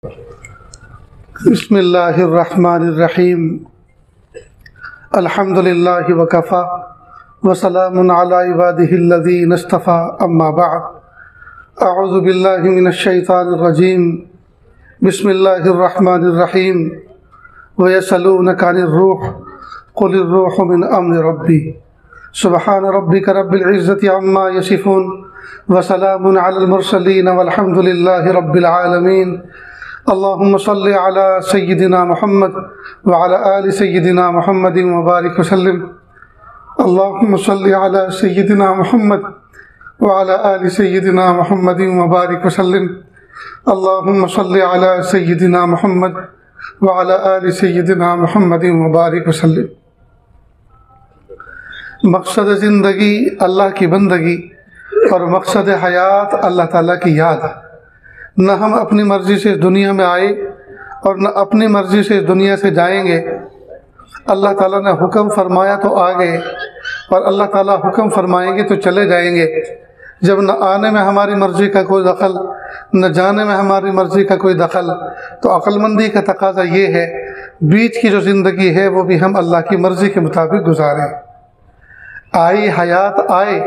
بسم اللہ الرحمن الرحیم الحمد للہ وکفا وسلام علی عبادہ الذین اصطفی اما بعد اعوذ باللہ من الشیطان الرجیم بسم اللہ الرحمن الرحیم ویسألونک عن الروح قل الروح من امر ربی سبحان ربک رب العزة عما یصفون وسلام علی المرسلین والحمد للہ رب العالمین اللہم صلی علی سیدنا محمد وعلی آل سیدنا محمد وبارک وسلم اللہم صلی علی سیدنا محمد وعلی آل سیدنا محمد وبارک وسلم اللہم صلی علی سیدنا محمد وعلی آل سیدنا محمد وبارک وسلم۔ مقصد زندگی اللہ کی بندگی اور مقصد حیات اللہ تعالیٰ کی یاد ہے۔ نہ ہم اپنی مرضی سے اس دنیا میں آئے اور نہ اپنی مرضی سے اس دنیا سے جائیں گے۔ اللہ تعالیٰ نے حکم فرمایا تو آ گئے اور اللہ تعالیٰ حکم فرمائیں گے تو چلے جائیں گے۔ جب نہ آنے میں ہماری مرضی کا کوئی دخل نہ جانے میں ہماری مرضی کا کوئی دخل، تو عقل مندی کا تقاضا یہ ہے بیچ کی جو زندگی ہے وہ بھی ہم اللہ کی مرضی کے مطابق گزاریں۔ آئی حیات آئے،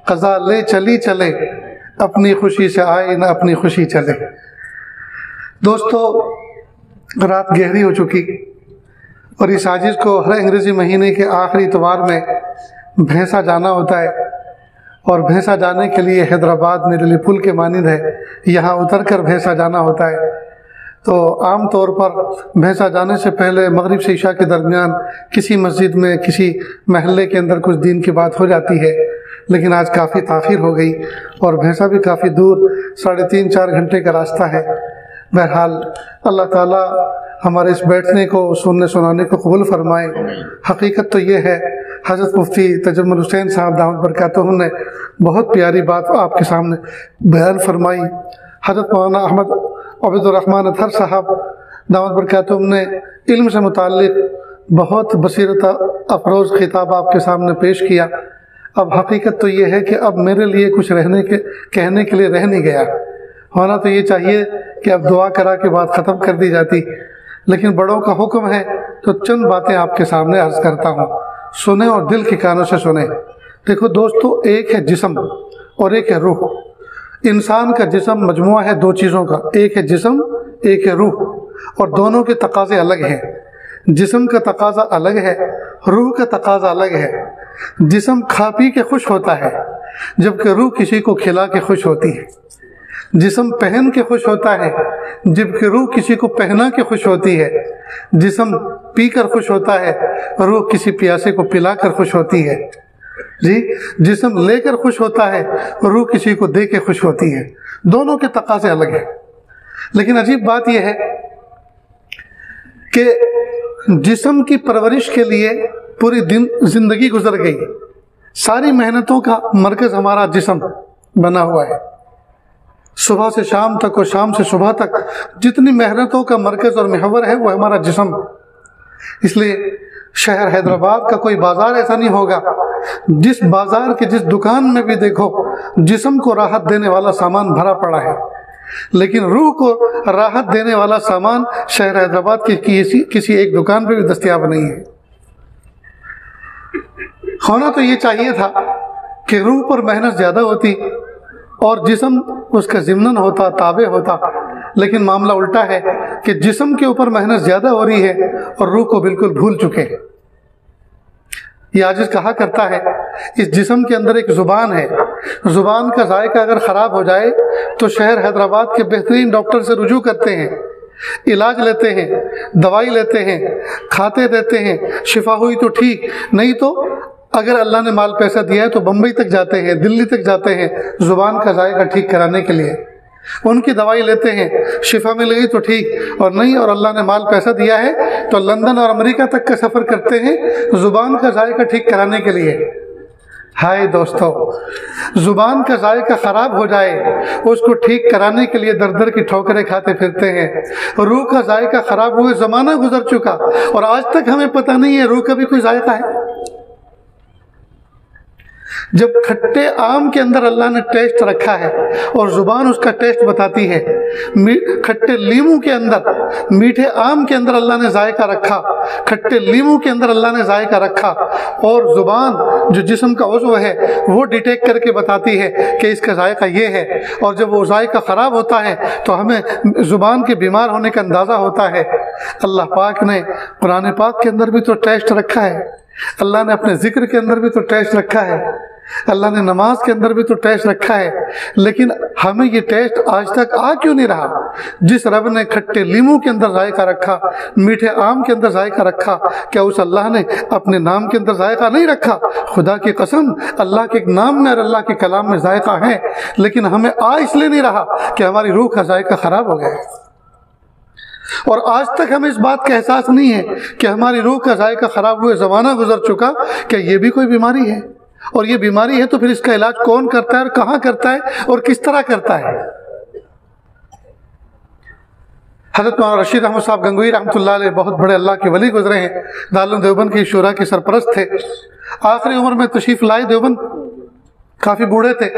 قضا لے چلی چلے، اپنی خوشی سے آئے نہ اپنی خوشی چلے۔ دوستو، رات گہری ہو چکی اور اس عاجز کو ہر انگریزی مہینے کے آخری اتوار میں بھینسا جانا ہوتا ہے، اور بھینسا جانے کے لیے حیدرآباد میرے لیے پل کے مانند ہے، یہاں اتر کر بھینسا جانا ہوتا ہے۔ تو عام طور پر بھینسا جانے سے پہلے مغرب سے عشاء کے درمیان کسی مسجد میں کسی محلے کے اندر کچھ دین کی بات ہو جاتی ہے، لیکن آج کافی تاخیر ہو گئی اور بھینسا بھی کافی دور 3.5-4 گھنٹے کا راستہ ہے۔ بہرحال اللہ تعالیٰ ہمارے اس بیٹھنے کو سننے سنانے کو قبول فرمائے۔ حقیقت تو یہ ہے، حضرت مفتی تجمل حسین صاحب دامت برکاتہم نے بہت پیاری بات آپ کے سامنے بیان فرمائی۔ حضرت مولانا احمد عبد الرحمن اطہر صاحب دامت برکاتہم نے علم سے متعلق بہت بصیرت افروز خطاب آپ کے سامنے پیش کیا۔ اب حقیقت تو یہ ہے کہ اب میرے لیے کچھ کہنے کے لیے رہ نہیں گیا۔ ہونا تو یہ چاہیے کہ اب دعا کرا کے بات ختم کر دی جاتی، لیکن بڑوں کا حکم ہے تو چند باتیں آپ کے سامنے عرض کرتا ہوں، سنیں اور دل کے کانوں سے سنیں۔ دیکھو دوستو، ایک ہے جسم اور ایک ہے روح۔ انسان کا جسم مجموعہ ہے 2 چیزوں کا، ایک ہے جسم ایک ہے روح، اور دونوں کے تقاضے الگ ہیں۔ جسم کا تقاضا الگ ہے، روح کا تقاضا الگ ہے۔ جسم کھا پی کے خوش ہوتا ہے، جبکہ روح کسی کو کھلا کے خوش ہوتی ہے۔ جسم پہن کے خوش ہوتا ہے، جبکہ روح کسی کو پہنا کے خوش ہوتی ہے۔ جسم پی کر خوش ہوتا ہے، روح کسی پیاسے کو پلا کر خوش ہوتی ہے۔ جسم لے کر خوش ہوتا ہے، روح کسی کو دے کے خوش ہوتی ہے۔ دونوں کے تقاضے الگ ہیں۔ لیکن عجیب بات یہ ہے کہ جسم کی پرورش کے لیے پوری زندگی گزر گئی، ساری محنتوں کا مرکز ہمارا جسم بنا ہوا ہے۔ صبح سے شام تک اور شام سے صبح تک جتنی محنتوں کا مرکز اور محور ہے وہ ہمارا جسم۔ اس لیے شہر حیدرآباد کا کوئی بازار ایسا نہیں ہوگا جس بازار کے جس دکان میں بھی دیکھو جسم کو راحت دینے والا سامان بھرا پڑا ہے، لیکن روح کو راحت دینے والا سامان شہر حیدرآباد کی کسی ایک دکان پہ بھی دستیاب نہیں ہے۔ ہونا تو یہ چاہیے تھا کہ روح پر محنت زیادہ ہوتی اور جسم اس کا ضمناً ہوتا، تابع ہوتا، لیکن معاملہ الٹا ہے کہ جسم کے اوپر محنت زیادہ ہو رہی ہے اور روح کو بالکل بھول چکے ہیں۔ یہ عاجز کہا کرتا ہے اس جسم کے اندر ایک زبان ہے، زبان کا ذائقہ اگر خراب ہو جائے تو شہر حیدرآباد کے بہترین ڈاکٹر سے رجوع کرتے ہیں، علاج لیتے ہیں، دوائی لیتے ہیں، کھاتے دیتے ہیں، شفا ہوئی تو ٹھیک، نہیں تو اگر اللہ نے مال پیسہ دیا ہے تو بمبئی تک جاتے ہیں، دلی تک جاتے ہیں زبان کا ذائقہ ٹھیک کرانے کے لیے۔ ان کی دوائی لیتے ہیں، شفا مل گئی تو ٹھیک، اور نہیں اور اللہ نے مال پیسہ دیا ہے تو لندن اور امریکہ تک کا سفر کرتے ہیں زبان کا ذائقہ ٹھیک کرانے کے لیے۔ ہائے دوستو، زبان کا ذائقہ خراب ہو جائے اس کو ٹھیک کرانے کے لیے در در کی ٹھوکریں کھاتے پھرتے ہیں۔ روح کا ذائقہ خراب ہوئے زمانہ گزر چکا اور آج تک ہمیں پتہ نہیں ہے روح کا بھی کوئی ذائقہ ہے۔ جب کھٹے آم کے اندر اللہ نے ٹیسٹ رکھا ہے اور زبان اس کا ٹیسٹ بتاتی ہے، کھٹے لیموں کے اندر، میٹھے آم کے اندر اللہ نے ذائقہ رکھا، کھٹے لیموں کے اندر اللہ نے ذائقہ رکھا، اور زبان جو جسم کا عضو ہے وہ ڈیٹیکٹ کر کے بتاتی ہے کہ اس کا ذائقہ یہ ہے، اور جب وہ ذائقہ خراب ہوتا ہے تو ہمیں زبان کے بیمار ہونے کا اندازہ ہوتا ہے۔ اللہ پاک نے قرآن پاک کے اندر بھی تو ٹیسٹ رکھا ہے، اللہ نے اپنے ذکر کے اندر بھی تو ٹیسٹ رکھا ہے، اللہ نے نماز کے اندر بھی تو ٹیسٹ رکھا ہے، لیکن ہمیں یہ ٹیسٹ آج تک آ کیوں نہیں رہا؟ جس رب نے کھٹے لیموں کے اندر ذائقہ رکھا، میٹھے آم کے اندر ذائقہ رکھا، کیا اس اللہ نے اپنے نام کے اندر ذائقہ نہیں رکھا؟ خدا کی قسم، اللہ کے نام میں اور اللہ کے کلام میں ذائقہ ہے، لیکن ہمیں آ اس لیے نہیں رہا کہ ہماری روح کا ذائقہ خراب ہو گیا ہے، اور آج تک ہمیں اس بات کا احساس نہیں ہے کہ ہماری روح کا ذائقہ خراب ہوئے زمانہ گزر چکا کہ یہ بھی کوئی بیماری ہے، اور یہ بیماری ہے تو پھر اس کا علاج کون کرتا ہے اور کہاں کرتا ہے اور کس طرح کرتا ہے؟ حضرت مولانا رشید احمد صاحب گنگوئی رحمۃ اللہ علیہ بہت بڑے اللہ کے ولی گزرے ہیں، دارالعلوم دیوبند کی شورا کے سرپرست تھے، آخری عمر میں تشریف لائے دیوبند، کافی بوڑھے تھے۔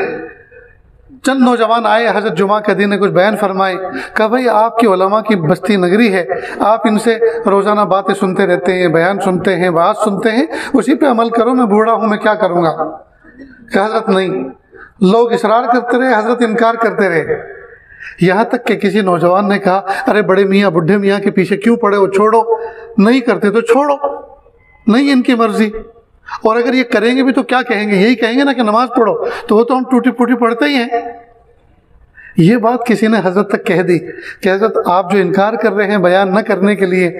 چند نوجوان آئے، حضرت جمعہ کے دن نے کچھ بیان فرمائے، کہا بھائی آپ کی علماء کی بستی نگری ہے، آپ ان سے روزانہ باتیں سنتے رہتے ہیں، بیان سنتے ہیں، بات سنتے ہیں، اسی پہ عمل کرو، میں بوڑھا ہوں، میں کیا کروں گا؟ کہ حضرت نہیں، لوگ اصرار کرتے رہے، حضرت انکار کرتے رہے، یہاں تک کہ کسی نوجوان نے کہا ارے بڑے میاں بڈھے میاں کے پیچھے کیوں پڑے ہو، چھوڑو، نہیں کرتے تو چھوڑو، نہیں ان کی مرضی، اور اگر یہ کریں گے بھی تو کیا کہیں گے؟ یہی کہیں گے نا کہ نماز پڑھو، تو وہ تو ہم ٹوٹی پھوٹی پڑھتے ہی ہیں۔ یہ بات کسی نے حضرت تک کہہ دی کہ حضرت آپ جو انکار کر رہے ہیں بیان نہ کرنے کے لیے،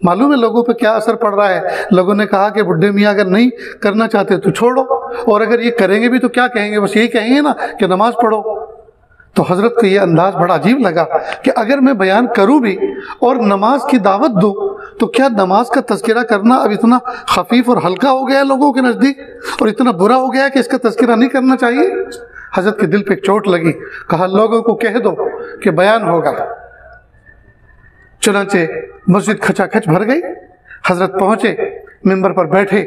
معلوم ہے لوگوں پہ کیا اثر پڑ رہا ہے؟ لوگوں نے کہا کہ بڈھے میاں اگر نہیں کرنا چاہتے تو چھوڑو، اور اگر یہ کریں گے بھی تو کیا کہیں گے؟ بس یہی کہیں گے نا کہ نماز پڑھو۔ تو حضرت کو یہ انداز بڑا عجیب لگا کہ اگر میں بیان کروں بھی اور نماز کی دعوت دوں تو کیا نماز کا تذکرہ کرنا اب اتنا خفیف اور ہلکا ہو گیا ہے لوگوں کے نزدیک، اور اتنا برا ہو گیا ہے کہ اس کا تذکرہ نہیں کرنا چاہیے؟ حضرت کے دل پہ ایک چوٹ لگی، کہا لوگوں کو کہہ دو کہ بیان ہوگا۔ چنانچہ مسجد کھچا کھچ بھر گئی، حضرت پہنچے، ممبر پر بیٹھے،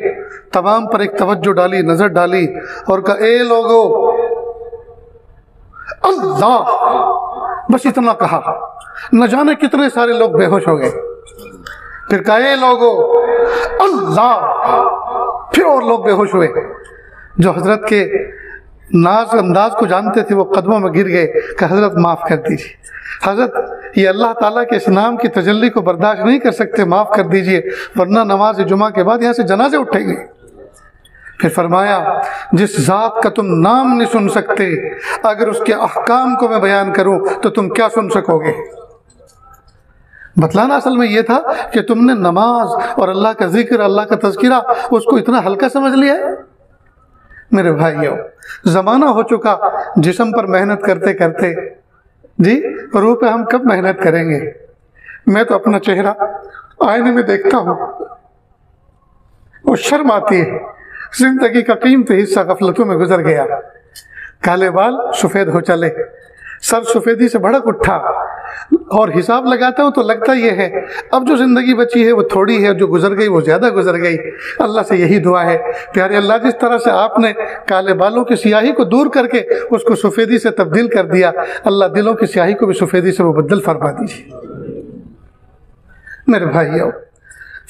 تمام پر ایک توجہ ڈالی، نظر ڈالی، اور کہا اے لوگو اللہ، بس اتنا کہا، نہ جانے کتنے سارے لوگ بے ہوش ہو گئے۔ پھر کہا اے لوگو اللہ، پھر اور لوگ بے ہوش ہوئے۔ جو حضرت کے ناز انداز کو جانتے تھے وہ قدموں میں گر گئے کہ حضرت معاف کر دیجیے، حضرت یہ اللہ تعالیٰ کے اس نام کی تجلی کو برداشت نہیں کر سکتے، معاف کر دیجیے، ورنہ نماز جمعہ کے بعد یہاں سے جنازے اٹھیں گے۔ پھر فرمایا جس ذات کا تم نام نہیں سن سکتے، اگر اس کے احکام کو میں بیان کروں تو تم کیا سن سکو گے؟ بتلانا اصل میں یہ تھا کہ تم نے نماز اور اللہ کا ذکر، اللہ کا تذکرہ، اس کو اتنا ہلکا سمجھ لیا ہے۔ میرے بھائیو، زمانہ ہو چکا جسم پر محنت کرتے کرتے، جی روح پہ ہم کب محنت کریں گے؟ میں تو اپنا چہرہ آئینے میں دیکھتا ہوں اور شرم آتی ہے، زندگی کا قیمتی حصہ غفلتوں میں گزر گیا، کالے بال سفید ہو چلے، سر سفیدی سے بھڑک اٹھا، اور حساب لگاتا ہوں تو لگتا یہ ہے اب جو زندگی بچی ہے وہ تھوڑی ہے، جو گزر گئی وہ زیادہ گزر گئی۔ اللہ سے یہی دعا ہے، پیارے اللہ جس طرح سے آپ نے کالے بالوں کی سیاہی کو دور کر کے اس کو سفیدی سے تبدیل کر دیا، اللہ دلوں کی سیاہی کو بھی سفیدی سے مبدل فرما دیجیے۔ میرے بھائیو،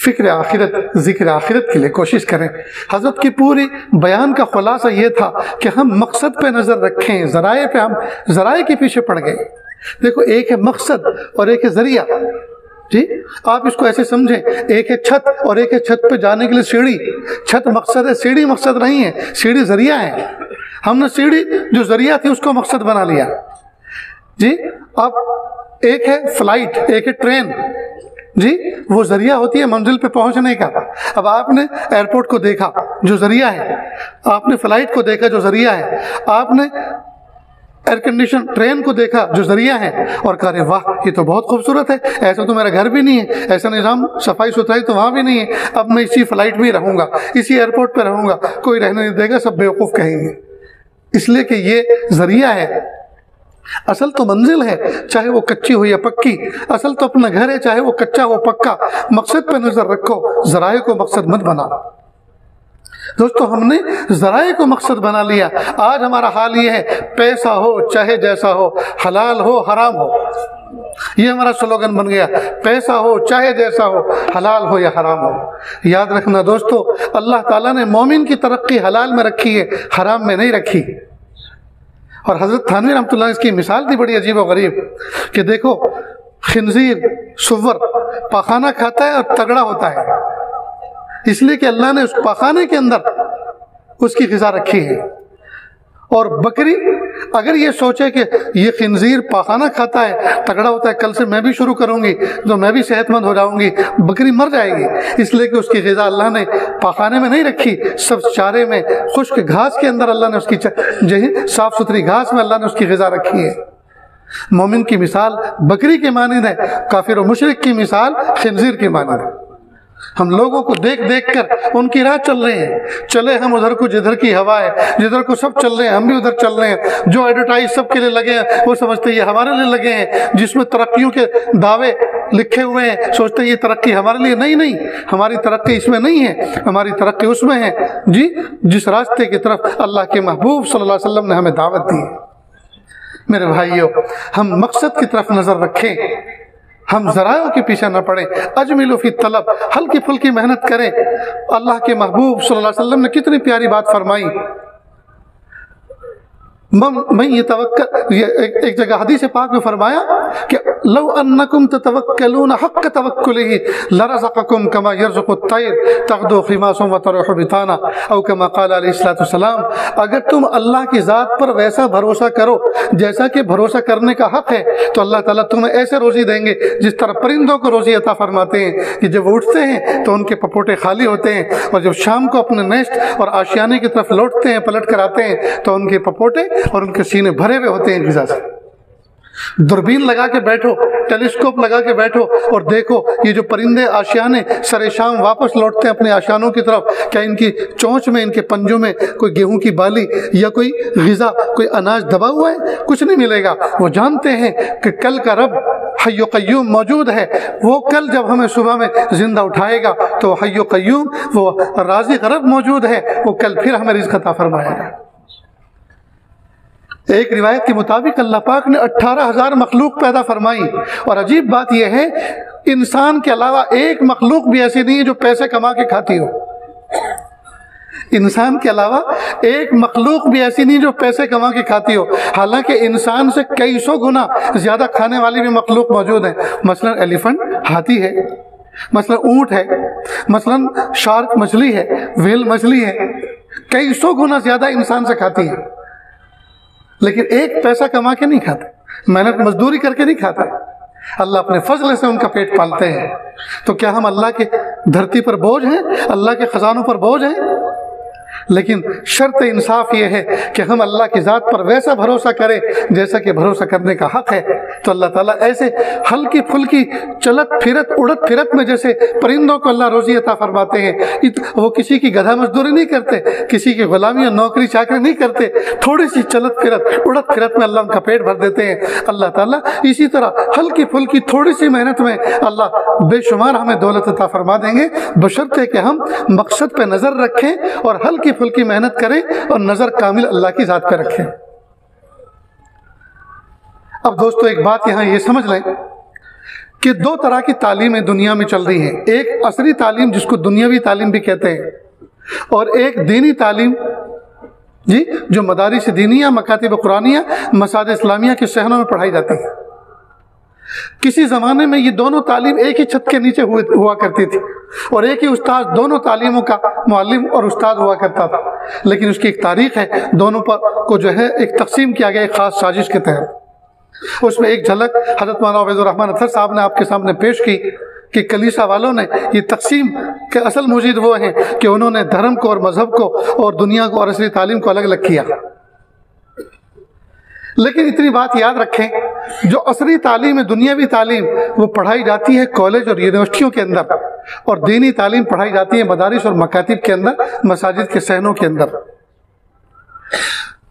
فکر آخرت، ذکر آخرت کے لیے کوشش کریں۔ حضرت کی پوری بیان کا خلاصہ یہ تھا کہ ہم مقصد پہ نظر رکھیں، ذرائع پہ، ہم ذرائع کے پیچھے پڑ گئے۔ دیکھو ایک ہے مقصد اور ایک ہے ذریعہ، جی آپ اس کو ایسے سمجھیں، ایک ہے چھت اور ایک ہے چھت پہ جانے کے لیے سیڑھی۔ چھت مقصد ہے، سیڑھی مقصد نہیں ہے، سیڑھی ذریعہ ہے۔ ہم نے سیڑھی جو ذریعہ تھی اس کو مقصد بنا لیا، جی۔ اب ایک ہے فلائٹ، ایک ہے ٹرین، جی وہ ذریعہ ہوتی ہے منزل پہ پہنچنے کا۔ اب آپ نے ایئرپورٹ کو دیکھا جو ذریعہ ہے، آپ نے فلائٹ کو دیکھا جو ذریعہ ہے، آپ نے ایئر کنڈیشن ٹرین کو دیکھا جو ذریعہ ہے، اور کہا واہ یہ تو بہت خوبصورت ہے، ایسا تو میرا گھر بھی نہیں ہے، ایسا نظام صفائی ستھرائی تو وہاں بھی نہیں ہے، اب میں اسی فلائٹ میں رہوں گا، اسی ایئرپورٹ پہ رہوں گا، کوئی رہنے نہیں دے گا، سب بیوقوف کہیں گے، اس لیے کہ یہ ذریعہ ہے۔ اصل تو منزل ہے، چاہے وہ کچی ہو یا پکی، اصل تو اپنا گھر ہے، چاہے وہ کچا ہو پکا۔ مقصد پہ نظر رکھو، ذرائع کو مقصد مت بنا۔ دوستو ہم نے ذرائع کو مقصد بنا لیا. آج ہمارا حال یہ ہے پیسہ ہو چاہے جیسا ہو، حلال ہو حرام ہو، یہ ہمارا سلوگن بن گیا. پیسہ ہو چاہے جیسا ہو، حلال ہو یا حرام ہو. یاد رکھنا دوستو اللہ تعالیٰ نے مومن کی ترقی حلال میں رکھی ہے، حرام میں نہیں رکھی. اور حضرت تھانوی رحمۃ اللہ اس کی مثال تھی بڑی عجیب و غریب کہ دیکھو خنزیر سور پاخانہ کھاتا ہے اور تگڑا ہوتا ہے، اس لیے کہ اللہ نے اس پاخانے کے اندر اس کی غذا رکھی ہے. اور بکری اگر یہ سوچے کہ یہ خنزیر پاخانہ کھاتا ہے تگڑا ہوتا ہے، کل سے میں بھی شروع کروں گی تو میں بھی صحت مند ہو جاؤں گی، بکری مر جائے گی. اس لیے کہ اس کی غذا اللہ نے پاخانے میں نہیں رکھی، سب چارے میں خشک گھاس کے اندر اللہ نے اس کی صاف ستھری گھاس میں اللہ نے اس کی غذا رکھی ہے. مومن کی مثال بکری کے مانند ہے، کافر و مشرک کی مثال خنزیر کے مانند ہے. ہم لوگوں کو دیکھ دیکھ کر ان کی راہ چل رہے ہیں، چلے ہم ادھر کو جدھر کی ہوا ہے، جدھر کو سب چل رہے ہیں ہم بھی ادھر چل رہے ہیں. جو ایڈورٹائز سب کے لیے لگے ہیں وہ سمجھتے ہیں یہ ہمارے لیے لگے ہیں، جس میں ترقیوں کے دعوے لکھے ہوئے ہیں سوچتے ہیں یہ ترقی ہمارے لیے. نہیں، ہماری ترقی اس میں نہیں ہے، ہماری ترقی اس میں ہے جی جس راستے کی طرف اللہ کے محبوب صلی اللہ علیہ وسلم نے ہمیں دعوت دی. میرے بھائیوں ہم مقصد کی طرف نظر رکھیں، ہم ذرائع کے پیچھے نہ پڑیں. اجملوا فی الطلب، ہلکی پھلکی محنت کریں. اللہ کے محبوب صلی اللہ علیہ وسلم نے کتنی پیاری بات فرمائی. میں یہ ایک جگہ حدیث پاک میں فرمایا کہ لو انکم تتوکلون حق توکلہ لرزقکم کما یرزق الطیر تغدو خماسا وتروح بطانا او کما قال علیہ الصلوۃ والسلام. اگر تم اللہ کی ذات پر ویسا بھروسہ کرو جیسا کہ بھروسہ کرنے کا حق ہے تو اللہ تعالیٰ تمہیں ایسے روزی دیں گے جس طرح پرندوں کو روزی عطا فرماتے ہیں کہ جب وہ اٹھتے ہیں تو ان کے پپوٹے خالی ہوتے ہیں، اور جب شام کو اپنے نیسٹ اور آشیانے کی طرف لوٹتے ہیں پلٹ کر آتے ہیں تو ان کے پپوٹے اور ان کے سینے بھرے ہوئے ہوتے ہیں غذا سے. دوربین لگا کے بیٹھو، ٹیلیسکوپ لگا کے بیٹھو اور دیکھو یہ جو پرندے آشیانے سر شام واپس لوٹتے ہیں اپنے آشیانوں کی طرف، کیا ان کی چونچ میں ان کے پنجوں میں کوئی گیہوں کی بالی یا کوئی غذا کوئی اناج دبا ہوا ہے؟ کچھ نہیں ملے گا. وہ جانتے ہیں کہ کل کا رب حی و قیوم موجود ہے، وہ کل جب ہمیں صبح میں زندہ اٹھائے گا تو حی و قیوم وہ رازق رب موجود ہے، وہ کل پھر ہمیں رزق عطا فرمائے گا. ایک روایت کے مطابق اللہ پاک نے 18,000 مخلوق پیدا فرمائی، اور عجیب بات یہ ہے انسان کے علاوہ ایک مخلوق بھی ایسی نہیں ہے جو پیسے کما کے کھاتی ہو. انسان کے علاوہ ایک مخلوق بھی ایسی نہیں جو پیسے کما کے کھاتی ہو، حالانکہ انسان سے کئی سو گنا زیادہ کھانے والی بھی مخلوق موجود ہیں. مثلا ایلیفنٹ ہاتھی ہے، مثلا اونٹ ہے، مثلا شارک مچھلی ہے، ویل مچھلی ہے، کئی سو گنا زیادہ انسان سے کھاتی ہے، لیکن ایک پیسہ کما کے نہیں کھاتے، محنت مزدوری کر کے نہیں کھاتے. اللہ اپنے فضل سے ان کا پیٹ پالتے ہیں. تو کیا ہم اللہ کے دھرتی پر بوجھ ہیں؟ اللہ کے خزانوں پر بوجھ ہیں؟ لیکن شرط انصاف یہ ہے کہ ہم اللہ کی ذات پر ویسا بھروسہ کریں جیسا کہ بھروسہ کرنے کا حق ہے. تو اللہ تعالیٰ ایسے ہلکی پھلکی چلت پھرت اڑت پھرت میں جیسے پرندوں کو اللہ روزی عطا فرماتے ہیں، وہ کسی کی گدھا مزدوری نہیں کرتے، کسی کی غلامی اور نوکری چاکری نہیں کرتے، تھوڑی سی چلت پھرت اڑت پھرت میں اللہ ان کا پیٹ بھر دیتے ہیں. اللہ تعالیٰ اسی طرح ہلکی پھلکی تھوڑی سی محنت میں اللہ بے شمار ہمیں دولت عطا فرما دیں گے، بشرطے کہ ہم مقصد پہ نظر رکھیں اور ہلکی پھلکی محنت کریں اور نظر کامل اللہ کی ذات پہ رکھیں. اب دوستو ایک بات یہاں یہ سمجھ لیں کہ دو طرح کی تعلیمیں دنیا میں چل رہی ہیں. ایک عصری تعلیم جس کو دنیاوی تعلیم بھی کہتے ہیں، اور ایک دینی تعلیم جو مدارس دینیہ، مکاتب قرآنیہ، مساجد اسلامیہ کے صحنوں میں پڑھائی جاتی ہے. کسی زمانے میں یہ دونوں تعلیم ایک ہی چھت کے نیچے ہوا کرتی تھی، اور ایک ہی استاد دونوں تعلیموں کا معلم اور استاد ہوا کرتا تھا. لیکن اس کی ایک تاریخ ہے، دونوں کو جو ہے ایک تقسیم کیا گیا ایک خاص سازش کے تحت. اس میں ایک جھلک حضرت مولانا عبید الرحمن اطہر صاحب نے آپ کے سامنے پیش کی کہ کلیسا والوں نے یہ تقسیم کے اصل مجید وہ ہیں کہ انہوں نے دھرم کو اور مذہب کو اور دنیا کو اور عصری تعلیم کو الگ الگ کیا. لیکن اتنی بات یاد رکھیں، جو عصری تعلیم ہے، دنیاوی تعلیم، وہ پڑھائی جاتی ہے کالج اور یونیورسٹیوں کے اندر، اور دینی تعلیم پڑھائی جاتی ہے مدارس اور مکاتب کے اندر، مساجد کے صحنوں کے اندر.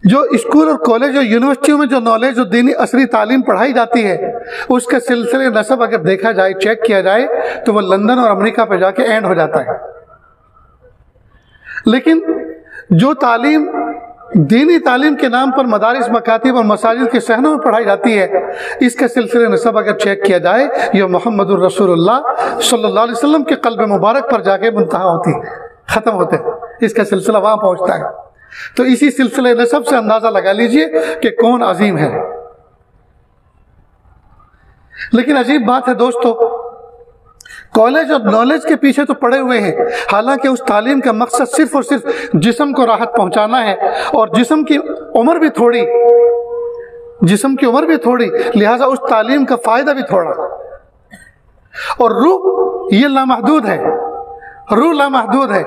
جو اسکول اور کالج اور یونیورسٹیوں میں جو نالج اور دینی عصری تعلیم پڑھائی جاتی ہے، اس کا سلسلے نسب اگر دیکھا جائے، چیک کیا جائے، تو وہ لندن اور امریکہ پہ جا کے اینڈ ہو جاتا ہے. لیکن جو تعلیم دینی تعلیم کے نام پر مدارس، مکاتب اور مساجد کے صحنوں میں پڑھائی جاتی ہے، اس کے سلسلے نسب اگر چیک کیا جائے یہ محمد الرسول اللہ صلی اللہ علیہ وسلم کے قلب مبارک پر جا کے منتہا ہوتی ہے، ختم ہوتے ہیں، اس کا سلسلہ وہاں پہنچتا ہے۔ تو اسی سلسلے نسب سے اندازہ لگا لیجئے کہ کون عظیم ہے۔ لیکن عجیب بات ہے دوستو، کالج اور نالج کے پیچھے تو پڑے ہوئے ہیں، حالانکہ اس تعلیم کا مقصد صرف اور صرف جسم کو راحت پہنچانا ہے، اور جسم کی عمر بھی تھوڑی، لہٰذا اس تعلیم کا فائدہ بھی تھوڑا، اور روح یہ لامحدود ہے، روح لامحدود ہے،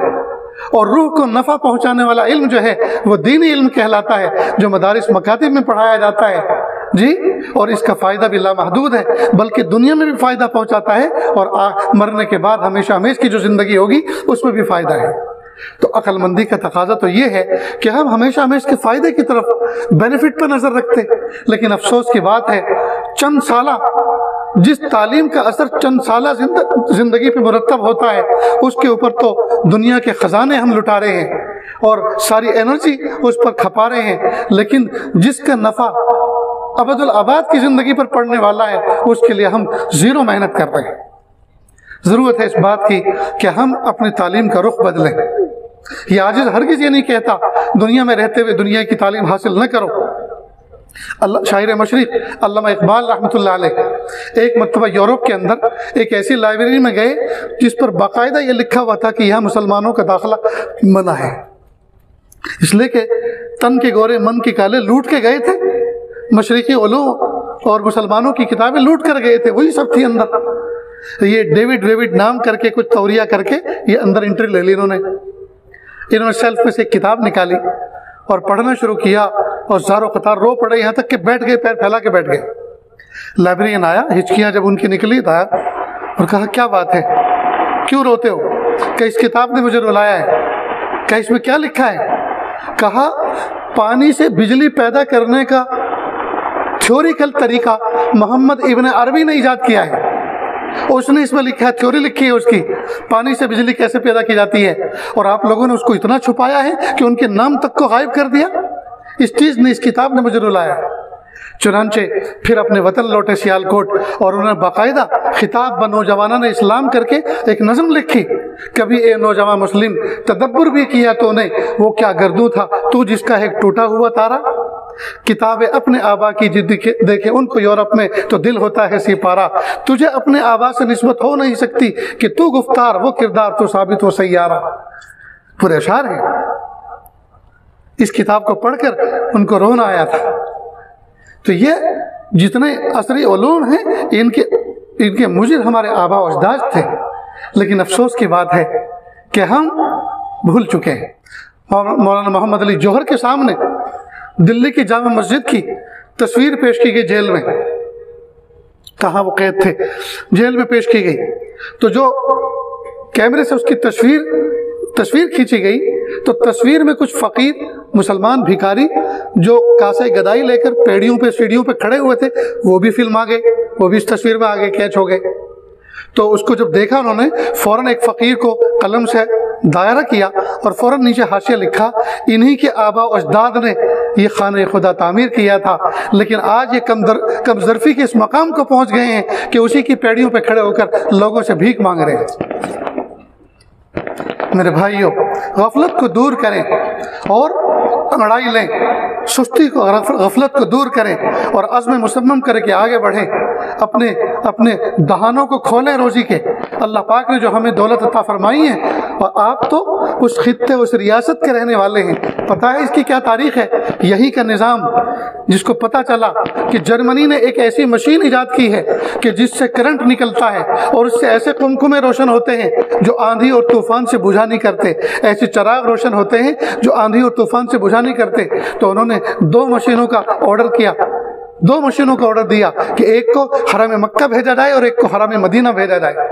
اور روح کو نفع پہنچانے والا علم جو ہے وہ دینی علم کہلاتا ہے، جو مدارس مکاتب میں پڑھایا جاتا ہے جی، اور اس کا فائدہ بھی لامحدود ہے، بلکہ دنیا میں بھی فائدہ پہنچاتا ہے، اور مرنے کے بعد ہمیشہ ہمیش کی جو زندگی ہوگی اس میں بھی فائدہ ہے۔ تو عقل مندی کا تقاضا تو یہ ہے کہ ہم ہمیشہ ہمیش کے فائدے کی طرف، بینیفٹ پر نظر رکھتے، لیکن افسوس کی بات ہے چند سالہ جس تعلیم کا اثر چند سالہ زندگی پہ مرتب ہوتا ہے، اس کے اوپر تو دنیا کے خزانے ہم لٹا رہے ہیں اور ساری انرجی اس پر کھپا رہے ہیں، لیکن جس کا نفع ابد الآباد کی زندگی پر پڑنے والا ہے اس کے لیے ہم زیرو محنت کر رہے ہیں۔ ضرورت ہے اس بات کی کہ ہم اپنی تعلیم کا رخ بدلیں۔ یہ عاجز ہرگز یہ نہیں کہتا دنیا میں رہتے ہوئے دنیا کی تعلیم حاصل نہ کرو۔ شاعر مشرق علامہ اقبال رحمۃ اللہ علیہ ایک مرتبہ یورپ کے اندر ایک ایسی لائبریری میں گئے جس پر باقاعدہ یہ لکھا ہوا تھا کہ یہاں مسلمانوں کا داخلہ منع ہے، اس لیے کہ تن کے گورے من کے کالے لوٹ کے گئے تھے، مشرقی علوم اور مسلمانوں کی کتابیں لوٹ کر گئے تھے، وہی سب تھی اندر۔ یہ ڈیوڈ نام کر کے کچھ توریہ کر کے یہ اندر انٹری لے لی انہوں نے شیلف میں سے ایک کتاب نکالی اور پڑھنا شروع کیا، اور زاروں قطار رو پڑے، یہاں تک کہ بیٹھ گئے، پیر پھیلا کے بیٹھ گئے۔ لائبریرین آیا، ہچکیاں جب ان کی نکلی آیا اور کہا کیا بات ہے، کیوں روتے ہو؟ کہ اس کتاب نے مجھے رلایا ہے۔ کہ اس میں کیا لکھا ہے؟ کہا پانی سے بجلی پیدا کرنے کا تھیوریکل طریقہ محمد ابن عربی نے ایجاد کیا ہے، اس نے اس میں لکھا ہے، تھیوری لکھی ہے اس کی، پانی سے بجلی کیسے پیدا کی جاتی ہے، اور آپ لوگوں نے اس کو اتنا چھپایا ہے کہ ان کے نام تک کو غائب کر دیا۔ اس چیز نے، اس کتاب نے مجھے رلایا۔ چنانچہ پھر اپنے وطن لوٹے سیالکوٹ، اور انہوں نے باقاعدہ خطاب بنوجوانان اسلام کر کے ایک نظم لکھی، کبھی اے نوجوان مسلم تدبر بھی کیا تو نے، وہ کیا گردوں تھا تو جس کا ایک ٹوٹا ہوا تارا، کتابیں اپنے آبا کی جد دیکھے ان کو یورپ میں تو دل ہوتا ہے سپارہ، تجھے اپنے آبا سے نسبت ہو نہیں سکتی کہ تو گفتار وہ کردار تو ثابت ہو سیارہ۔ پورے اشعار ہیں۔ اس کتاب کو پڑھ کر ان کو رونا آیا تھا۔ تو یہ جتنے عصری علوم ہیں ان کے مجر ہمارے آبا و اجداد تھے، لیکن افسوس کی بات ہے کہ ہم بھول چکے ہیں۔ مولانا محمد علی جوہر کے سامنے دلی کی جامع مسجد کی تصویر پیش کی گئی جیل میں، کہاں وہ قید تھے، جیل میں پیش کی گئی، تو جو کیمرے سے اس کی تصویر کھینچی گئی تو تصویر میں کچھ فقیر مسلمان بھکاری جو کاسے گدائی لے کر پیڑیوں پہ سیڑھیوں پہ کھڑے ہوئے تھے وہ بھی فلم آ گئے، وہ بھی اس تصویر میں آگے کیچ ہو گئے۔ تو اس کو جب دیکھا انہوں نے فوراً ایک فقیر کو قلم سے دائرہ کیا اور فوراً نیچے حاشیہ لکھا، انہی کے آبا و اجداد نے یہ خانہ خدا تعمیر کیا تھا، لیکن آج یہ کم ظرفی کے اس مقام کو پہنچ گئے ہیں کہ اسی کی پیڑیوں پہ کھڑے ہو کر لوگوں سے بھیک مانگ رہے ہیں۔ میرے بھائیوں، غفلت کو دور کریں اور انگڑائی لیں، سستی کو، غفلت کو دور کریں اور عزم مصمم کریں کہ آگے بڑھیں، اپنے دہانوں کو کھولیں روزی کے۔ اللہ پاک نے جو ہمیں دولت عطا فرمائی ہے، اور آپ تو اس خطے، اس ریاست کے رہنے والے ہیں، پتہ ہے اس کی کیا تاریخ ہے؟ یہی کا نظام جس کو پتہ چلا کہ جرمنی نے ایک ایسی مشین ایجاد کی ہے کہ جس سے کرنٹ نکلتا ہے اور اس سے ایسے قمقمے روشن ہوتے ہیں جو آندھی اور طوفان سے بجھا نہیں کرتے، ایسے چراغ روشن ہوتے ہیں جو آندھی اور طوفان سے بجھا نہیں کرتے۔ تو انہوں نے دو مشینوں کا آرڈر دیا کہ ایک کو حرم مکہ بھیجا جائے اور ایک کو حرم مدینہ بھیجا جائے۔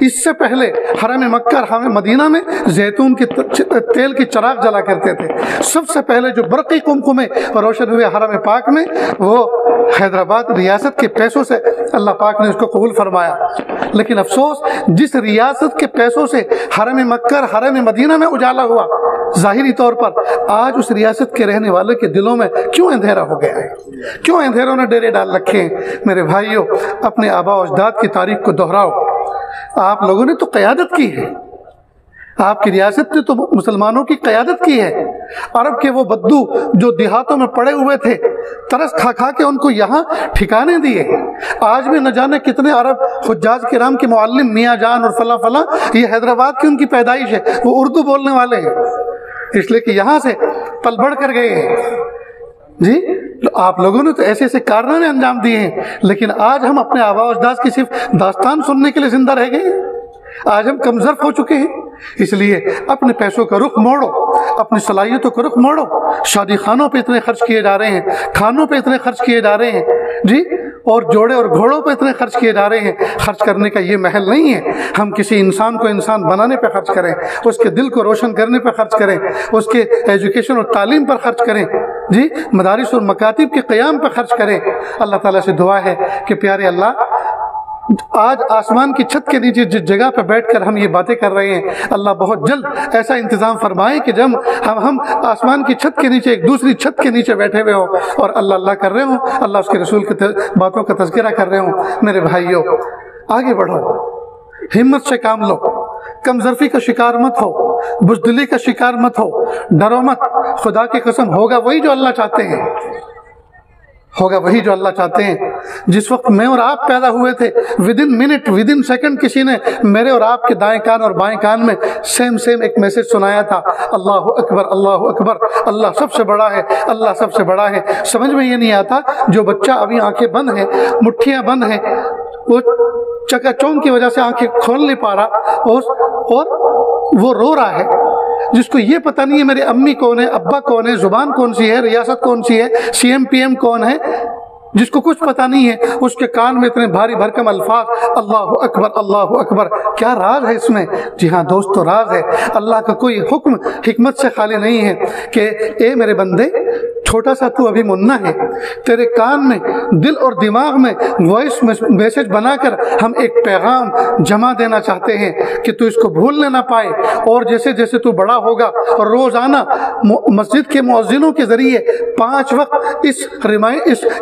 اس سے پہلے حرم مکہ اور حرم مدینہ میں زیتون کے تیل کی چراغ جلا کرتے تھے۔ سب سے پہلے جو برقی قمقمے روشن ہوئے حرم پاک میں، وہ حیدرآباد ریاست کے پیسوں سے اللہ پاک نے اس کو قبول فرمایا۔ لیکن افسوس، جس ریاست کے پیسوں سے حرم مکہ اور حرم مدینہ میں اجالا ہوا، ظاہری طور پر آج اس ریاست کے رہنے والے کے دلوں میں کیوں اندھیرا ہو گیا ہے، کیوں اندھیروں نے ڈیرے ڈال رکھے ہیں؟ میرے بھائیوں، اپنے آباء و اجداد کی تاریخ کو دہراؤ۔ آپ لوگوں نے تو قیادت کی ہے، آپ کی ریاست نے تو مسلمانوں کی قیادت کی ہے۔ عرب کے وہ بدو جو دیہاتوں میں پڑے ہوئے تھے، ترس کھا کھا کے ان کو یہاں ٹھکانے دیے۔ آج بھی نہ جانے کتنے عرب حجاج کرام کے معلم میاں جان اور فلاں فلاں، یہ حیدرآباد کی ان کی پیدائش ہے، وہ اردو بولنے والے ہیں، اس لیے کہ یہاں سے پل بڑھ کر گئے ہیں۔ جی آپ لوگوں نے تو ایسے ایسے کارنامے انجام دیے ہیں، لیکن آج ہم اپنے آباء و اجداد کی صرف داستان سننے کے لیے زندہ رہ گئے ہیں۔ آج ہم کمزرف ہو چکے ہیں، اس لیے اپنے پیسوں کا رخ موڑو، اپنی صلاحیتوں کا رخ موڑو۔ شادی خانوں پہ اتنے خرچ کیے جا رہے ہیں، کھانوں پہ اتنے خرچ کیے جا رہے ہیں، جی، اور جوڑے اور گھوڑوں پہ اتنے خرچ کیے جا رہے ہیں۔ خرچ کرنے کا یہ محل نہیں ہے۔ ہم کسی انسان کو انسان بنانے پہ خرچ کریں، اس کے دل کو روشن کرنے پہ خرچ کریں، اس کے ایجوکیشن اور تعلیم پر خرچ کریں، جی، مدارس اور مکاتب کے قیام پہ خرچ کریں۔ اللہ تعالیٰ سے دعا ہے کہ پیارے اللہ، آج آسمان کی چھت کے نیچے جس جگہ پہ بیٹھ کر ہم یہ باتیں کر رہے ہیں، اللہ بہت جلد ایسا انتظام فرمائے کہ جب ہم آسمان کی چھت کے نیچے ایک دوسری چھت کے نیچے بیٹھے ہوئے ہوں اور اللہ اللہ کر رہے ہوں، اللہ اس کے رسول کی باتوں کا تذکرہ کر رہے ہوں۔ میرے بھائیوں، آگے بڑھو، ہمت سے کام لو، کمزرفی کا شکار مت ہو، بزدلی کا شکار مت ہو، ڈرو مت۔ خدا کی قسم ہوگا وہی جو اللہ چاہتے ہیں، ہوگا وہی جو اللہ چاہتے ہیں۔ جس وقت میں اور آپ پیدا ہوئے تھے، ودن منٹ ودن سیکنڈ کسی نے میرے اور آپ کے دائیں کان اور بائیں کان میں سیم ایک میسج سنایا تھا، اللہ اکبر اللہ اکبر، اللہ سب سے بڑا ہے، اللہ سب سے بڑا ہے۔ سمجھ میں یہ نہیں آتا، جو بچہ ابھی آنکھیں بند ہیں، مٹھیاں بند ہیں، وہ چکا چوند کی وجہ سے آنکھیں کھول نہیں پا رہا اور وہ رو رہا ہے، جس کو یہ پتہ نہیں ہے میرے امی کون ہے، ابا کون ہے، زبان کون سی ہے، ریاست کون سی ہے، سی ایم پی ایم کون ہے، جس کو کچھ پتہ نہیں ہے، اس کے کان میں اتنے بھاری بھرکم الفاظ اللہ اکبر اللہ اکبر۔ کیا راز ہے اس میں؟ جی ہاں دوستو، راز ہے۔ اللہ کا کوئی حکم حکمت سے خالی نہیں ہے کہ اے میرے بندے، چھوٹا سا تو ابھی منا ہے، تیرے کان میں، دل اور دماغ میں وائس میسج بنا کر ہم ایک پیغام جمع دینا چاہتے ہیں کہ تو اس کو بھولنے نہ پائے، اور جیسے جیسے تو بڑا ہوگا اور روزانہ مسجد کے مؤذنوں کے ذریعے 5 وقت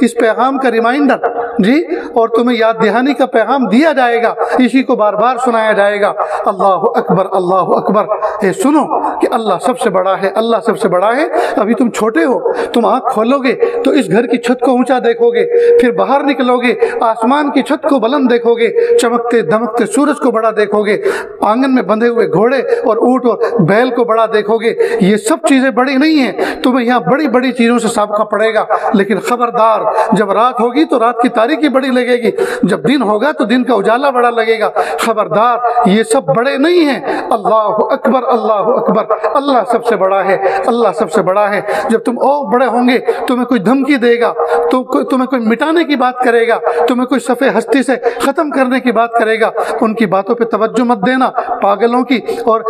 اس پیغام کا ریمائنڈر، جی، اور تمہیں یاد دہانی کا پیغام دیا جائے گا، اسی کو بار بار سنایا جائے گا، اللہ اکبر اللہ اکبر۔ اے سنو کہ اللہ سب سے بڑا ہے، اللہ سب سے بڑا ہے۔ ابھی تم چھوٹے ہو، تم آنکھ کھولو گے تو اس گھر کی چھت کو اونچا دیکھو گے، پھر باہر نکلو گے آسمان کی چھت کو بلند دیکھو گے، چمکتے دمکتے سورج کو بڑا دیکھو گے، آنگن میں بندھے ہوئے گھوڑے اور اونٹ اور بیل کو بڑا دیکھو گے۔ یہ سب چیزیں بڑی نہیں ہیں، تمہیں یہاں بڑی بڑی چیزوں سے سابقہ پڑے گا، لیکن خبردار، جب رات ہوگی تو رات کی تاریکی بڑی لگے گی، جب دن ہوگا تو دن کا اجالا بڑا لگے گا۔ خبردار، یہ سب بڑے نہیں ہیں۔ اللہ اکبر اللہ اکبر، اللہ سب سے بڑا ہے، اللہ سب سے بڑا ہے۔ جب تم اور بڑے ہوں گے، تمہیں کوئی دھمکی دے گا، تمہیں کوئی مٹانے کی بات کرے گا، تمہیں کوئی صفحہ ہستی سے ختم کرنے کی بات کرے گا، ان کی باتوں پہ توجہ مت دینا، پاگلوں کی اور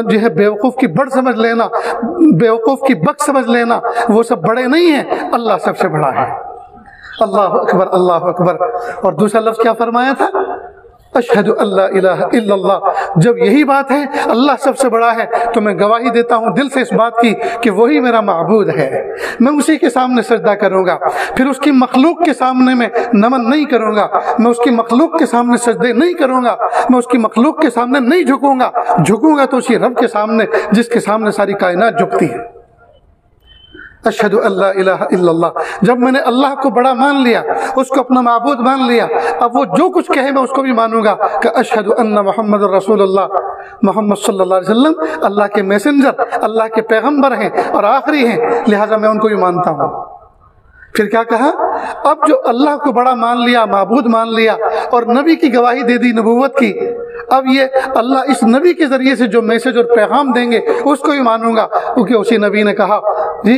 جو ہے بیوقوف کی بڑ سمجھ لینا، بیوقوف کی بک سمجھ لینا، وہ سب بڑے نہیں ہیں، اللہ سب سے بڑا ہے۔ اللہ اکبر اللہ اکبر۔ اور دوسرا لفظ کیا فرمایا تھا؟ اشہد اللہ الہ الا اللہ۔ جب یہی بات ہے اللہ سب سے بڑا ہے، تو میں گواہی دیتا ہوں دل سے اس بات کی کہ وہی میرا معبود ہے، میں اسی کے سامنے سجدہ کروں گا، پھر اس کی مخلوق کے سامنے میں نمن نہیں کروں گا، میں اس کی مخلوق کے سامنے سجدے نہیں کروں گا، میں اس کی مخلوق کے سامنے نہیں جھکوں گا، جھکوں گا تو اسی رب کے سامنے جس کے سامنے ساری کائنات جھکتی ہے۔ اشہد اللہ الہ الا اللہ۔ جب میں نے اللہ کو بڑا مان لیا، اس کو اپنا معبود مان لیا، اب وہ جو کچھ کہے میں اس کو بھی مانوں گا کہ اشہد ان محمد رسول اللہ، محمد صلی اللہ علیہ وسلم اللہ کے میسنجر، اللہ کے پیغمبر ہیں اور آخری ہیں، لہٰذا میں ان کو بھی مانتا ہوں۔ پھر کیا کہا؟ اب جو اللہ کو بڑا مان لیا، معبود مان لیا اور نبی کی گواہی دے دی نبوت کی، اب یہ اللہ اس نبی کے ذریعے سے جو میسج اور پیغام دیں گے اس کو بھی مانوں گا، کیونکہ اسی نبی نے کہا، جی،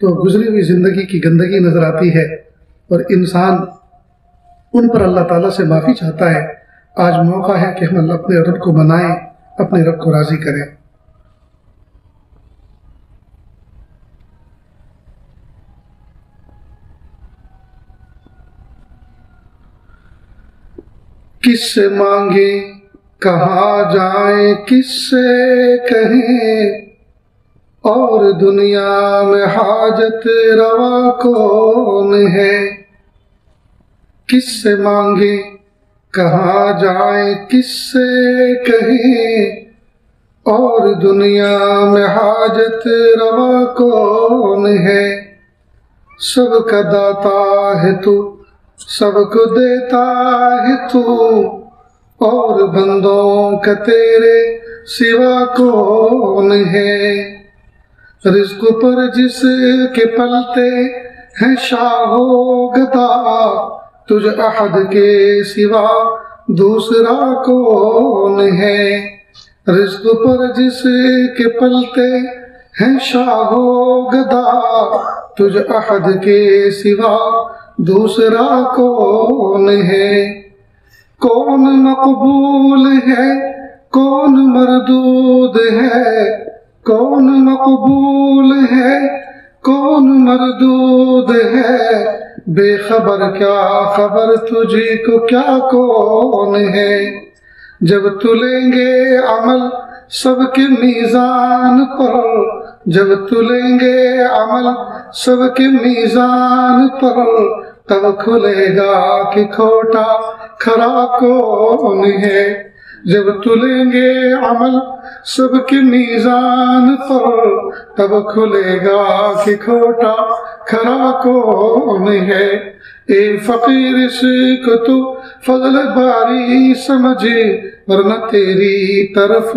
تو گزری ہوئی زندگی کی گندگی نظر آتی ہے اور انسان ان پر اللہ تعالیٰ سے معافی چاہتا ہے۔ آج موقع ہے کہ ہم اللہ اپنے رب کو منائیں، اپنے رب کو راضی کریں۔ کس سے مانگیں کہاں جائیں، کس سے کہیں، اور دنیا میں حاجت روا کون ہے؟ کس سے مانگیں کہاں جائیں، کس سے کہیں، اور دنیا میں حاجت روا کون ہے؟ سب کا داتا ہے تو، سب کو دیتا ہے تو، اور بندوں کا تیرے سوا کون ہے؟ رزق پر جس کے پلتے ہیں شاہ و گدا، تجھ احد کے سوا دوسرا کون ہے؟ رزق پر جس کے پلتے ہیں شاہ و گدا، تجھ احد کے سوا دوسرا کون ہے؟ کون مقبول ہے کون مردود ہے، کون مقبول ہے کون مردود ہے، بے خبر کیا خبر تجھی کو کیا کون ہے؟ جب تلیں گے عمل سب کے میزان پر، جب تلیں گے عمل سب کے میزان پر، تب کھلے گا کہ کھوٹا کھرا کون ہے؟ جب تلیں گے عمل سب کے میزان پر، تب کھلے گا کہ کھوٹا کھرا کون ہے؟ اے فقیر اس کو تو فضل باری سمجھے، ورنہ تیری طرف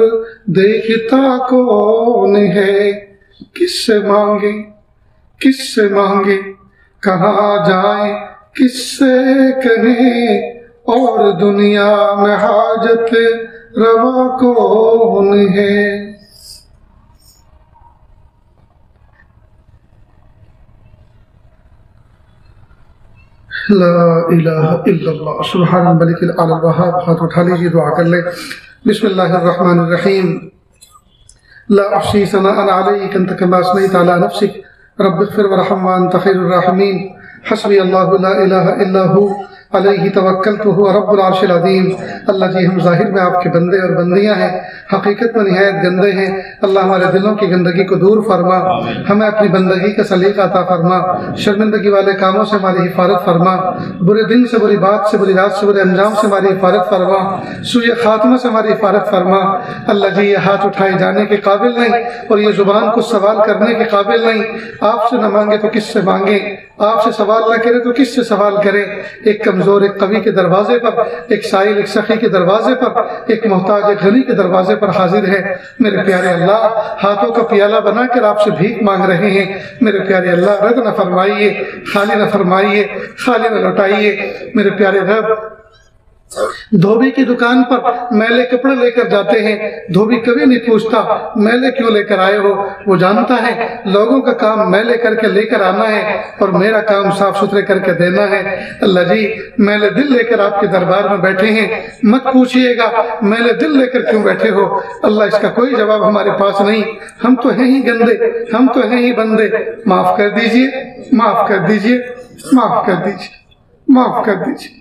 دیکھتا کون ہے؟ کس سے مانگے کس سے مانگے کہاں جائیں، کس سے کہیں، اور دنیا میں حاجت روا کون ہے؟ لا الہ الا اللہ سبحان الملک الاعلی الوہاب۔ ہاتھ اٹھا لیجیے، دعا کر لیں۔ بسم اللہ الرحمن الرحیم۔ لا احصی ثناء علیک انت کما اثنیت علی نفسک رب اغفر وارحم وانت خیر الراحمین۔ حسبی اللہ لا الہ الا ہو علیہ توکلت وہو رب العرش العظیم۔ اللہ جی، ہم ظاہر میں آپ کے بندے اور بندیاں ہیں، حقیقت میں نہایت گندے ہیں۔ اللہ ہمارے دلوں کی گندگی کو دور فرما، ہمیں اپنی بندگی کا سلیقہ عطا فرما، شرمندگی والے کاموں سے ہماری حفاظت فرما، برے دن سے، بری بات سے، بری رات سے، برے انجام سے ہماری حفاظت فرما، سوء خاتمہ سے ہماری حفاظت فرما۔ اللہ جی، یہ ہاتھ اٹھائے جانے کے قابل نہیں اور یہ زبان کو سوال کرنے کے قابل نہیں۔ آپ سے نہ مانگے تو کس سے مانگیں، آپ سے سوال نہ کرے تو کس سے سوال کرے؟ ایک کمزور ایک قوی کے دروازے پر، ایک سائل ایک سخی کے دروازے پر، ایک محتاج ایک غنی کے دروازے پر حاضر ہے۔ میرے پیارے اللہ، ہاتھوں کا پیالہ بنا کر آپ سے بھیک مانگ رہے ہیں۔ میرے پیارے اللہ، رد نہ فرمائیے، خالی نہ فرمائیے، خالی نہ لوٹائیے۔ میرے پیارے رب، دھوبی کی دکان پر میلے کپڑے لے کر جاتے ہیں، دھوبی کبھی نہیں پوچھتا میلے کیوں لے کر آئے ہو، وہ جانتا ہے لوگوں کا کام میلے کر کے لے کر آنا ہے اور میرا کام صاف ستھرے کر کے دینا ہے۔ اللہ جی، میلے دل لے کر آپ کے دربار میں بیٹھے ہیں، مت پوچھئے گا میلے دل لے کر کیوں بیٹھے ہو۔ اللہ، اس کا کوئی جواب ہمارے پاس نہیں، ہم تو ہیں ہی گندے، ہم تو ہیں ہی بندے۔ معاف کر دیجئے، معاف کر دیجئے، معاف کر دیجئے، معاف کر دیجئے،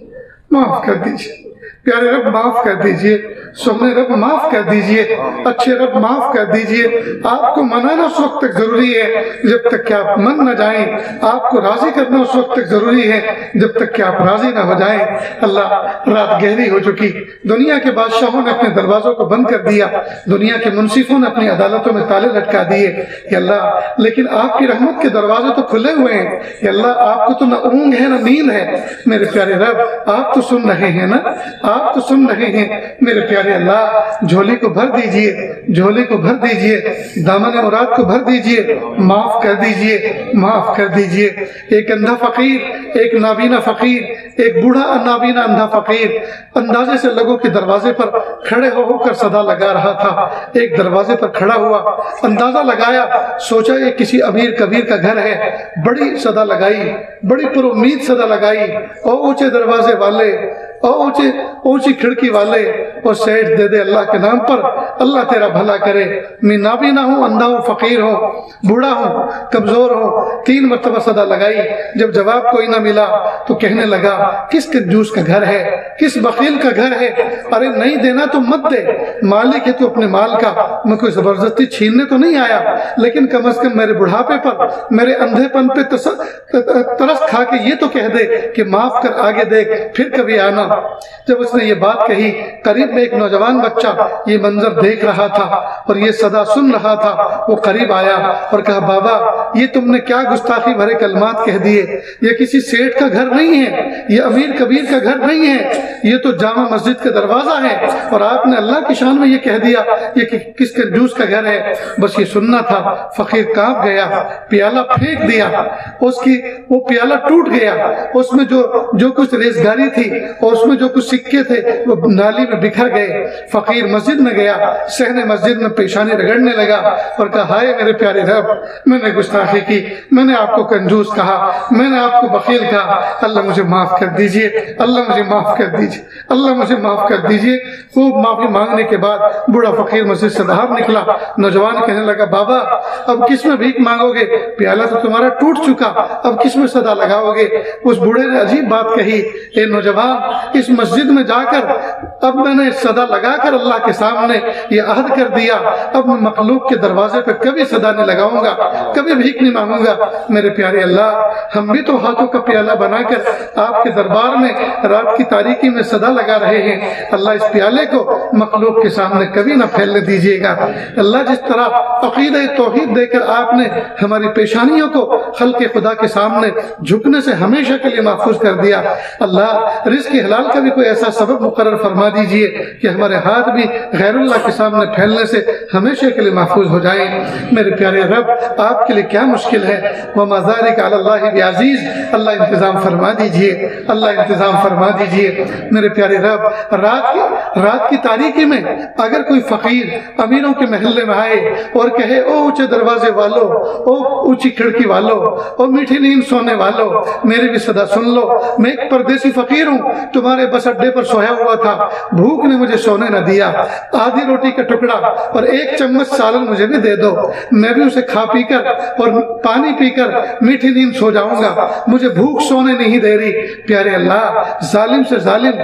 معاف کر دیجئے۔ پیارے رب معاف کر دیجئے، سونے رب معاف کر دیجئے، اچھے رب معاف کر دیجئے۔ آپ کو منانا اس وقت تک ضروری ہے جب تک کہ آپ من نہ جائیں، آپ کو راضی کرنا اس وقت تک ضروری ہے جب تک کہ آپ راضی نہ ہو جائیں۔ اللہ، رات گہری ہو چکی، دنیا کے بادشاہوں نے اپنے دروازوں کو بند کر دیا، دنیا کے منصفوں نے اپنی عدالتوں میں تالے لٹکا دیے۔ یا اللہ، لیکن آپ کی رحمت کے دروازے تو کھلے ہوئے ہیں۔ یا اللہ، آپ کو تو نہ اونگ ہے نہ نیند ہے۔ میرے پیارے رب، آپ تو سن رہے ہیں نا، آپ تو سن رہے ہیں۔ میرے پیارے اللہ، جھولی کو بھر دیجئے، جھولی کو بھر دیجئے، دامن مراد کو بھر دیجئے، معاف کر دیجئے، معاف کر دیجئے۔ ایک اندھا فقیر ایک نابینا فقیر، ایک بوڑھا نابینا اندھا فقیر اندازے سے لوگوں کے دروازے پر کھڑے ہو کر صدا لگا رہا تھا۔ ایک دروازے پر کھڑا ہوا، اندازہ لگایا، سوچا یہ کسی امیر کبیر کا گھر ہے، بڑی صدا لگائی، بڑی پر امید صدا لگائی، اور اونچے دروازے والے اور اونچی کھڑکی والے، اور سیٹ دے دے اللہ کے نام پر، اللہ تیرا بھلا کرے۔ میں نابینا ہوں، اندھا ہوں، فقیر ہوں، بوڑھا ہوں، کمزور ہوں۔ 3 مرتبہ صدا لگائی۔ جب جواب کوئی نہ ملا تو کہنے لگا کس کنجوس کا گھر ہے، کس بخیل کا گھر ہے؟ ارے نہیں دینا تو مت دے، مالک ہے تو اپنے مال کا، میں کوئی زبردستی چھیننے تو نہیں آیا، لیکن کم از کم میرے بڑھاپے پر، میرے اندھے پن پہ ترس کھا کے یہ تو کہہ دے کہ معاف کر، آگے دیکھ، پھر کبھی آنا۔ جب اس نے یہ بات کہی، قریب میں ایک نوجوان بچہ یہ منظر دیکھ رہا تھا اور یہ صدا سن رہا تھا، وہ قریب آیا اور کہا بابا یہ تم نے کیا گستاخی بھرے کلمات کہہ دیے، یہ کسی سیٹ کا گھر نہیں ہے، یہ امیر کبیر کا گھر نہیں ہے، یہ تو جامع مسجد کا دروازہ ہے، اور آپ نے اللہ کی شان میں یہ کہہ دیا یہ کس کنجوس کا گھر ہے۔ بس یہ سننا تھا۔ فقیر کانپ گیا، پیالہ پھینک دیا، اس کی وہ پیالہ ٹوٹ گیا، اس میں جو کچھ ریزگاری تھی اور اس میں جو کچھ سکے تھے وہ نالی میں بکھر گئے۔ فقیر مسجد میں گیا، صحن مسجد میں پیشانی رگڑنے لگا اور کہا ہائے میرے پیارے رب، میں نے گستاخی کی، میں نے آپ کو کنجوس کہا، میں نے آپ کو بخیل کہا، اللہ مجھے معاف کر دیجئے، اللہ مجھے معاف کر دیجئے، اللہ مجھے معاف کر دیجئے۔ خوب معافی مانگنے کے بعد بوڑھا فقیر مسجد سے باہر نکلا۔ نوجوان کہنے لگا بابا اب کس میں بھیک مانگو گے، پیالہ تو تمہارا ٹوٹ چکا، اب کس میں صدا لگاؤ گے؟ اس بوڑھے نے عجیب بات کہی، اے نوجوان اس مسجد میں جا کر اب میں نے صدا لگا کر اللہ کے سامنے یہ عہد کر دیا، اب میں مخلوق کے دروازے پہ کبھی صدا نہیں لگاؤں گا، کبھی بھیک نہیں مانگوں گا۔ میرے پیارے اللہ، ہم بھی تو ہاتھوں کا پیالہ بنا کر آپ کے دربار میں رات کی تاریکی میں صدا لگا رہے ہیں، اللہ اس پیالے کو مخلوق کے سامنے کبھی نہ پھیلنے دیجیے گا۔ اللہ جس طرح عقیدہ توحید دے کر آپ نے ہماری پیشانیوں کو خلق خدا کے سامنے جھکنے سے ہمیشہ کے لیے محفوظ کر دیا، اللہ رزق حلال کا بھی کوئی ایسا سبب مقرر فرما دیجئے کہ ہمارے ہاتھ بھی غیر اللہ کے سامنے پھیلنے سے ہمیشہ کے لیے محفوظ ہو جائیں۔ میرے پیارے رب، آپ کے لیے کیا مشکل ہے، وَمَا ذَلِكَ عَلَى اللَّهِ بِعَزِيزٍ، اللہ انتظام فرما دیجئے، اللہ انتظام فرما دیجئے۔ میرے پیارے رب، رات کی تاریکی میں اگر کوئی فقیر امیروں کے محلے میں آئے اور کہے او اونچے دروازے والو، او اونچی کھڑکی والو، او میٹھی نیند سونے والو، میری بھی صدا سن لو، میں ایک پردیسی فقیر ہوں، تمہارے بس اڈے پر سویا ہوا تھا، بھوک نے مجھے سونے نہ دیا، آدھی روٹی کا ٹکڑا اور 1 چمچ سالن مجھے بھی دے دو، میں بھی اسے کھا پی کر اور پانی پی کر میٹھی نیند سو جاؤں گا، مجھے بھوک سونے نہیں دے رہی۔ پیارے اللہ، ظالم سے ظالم،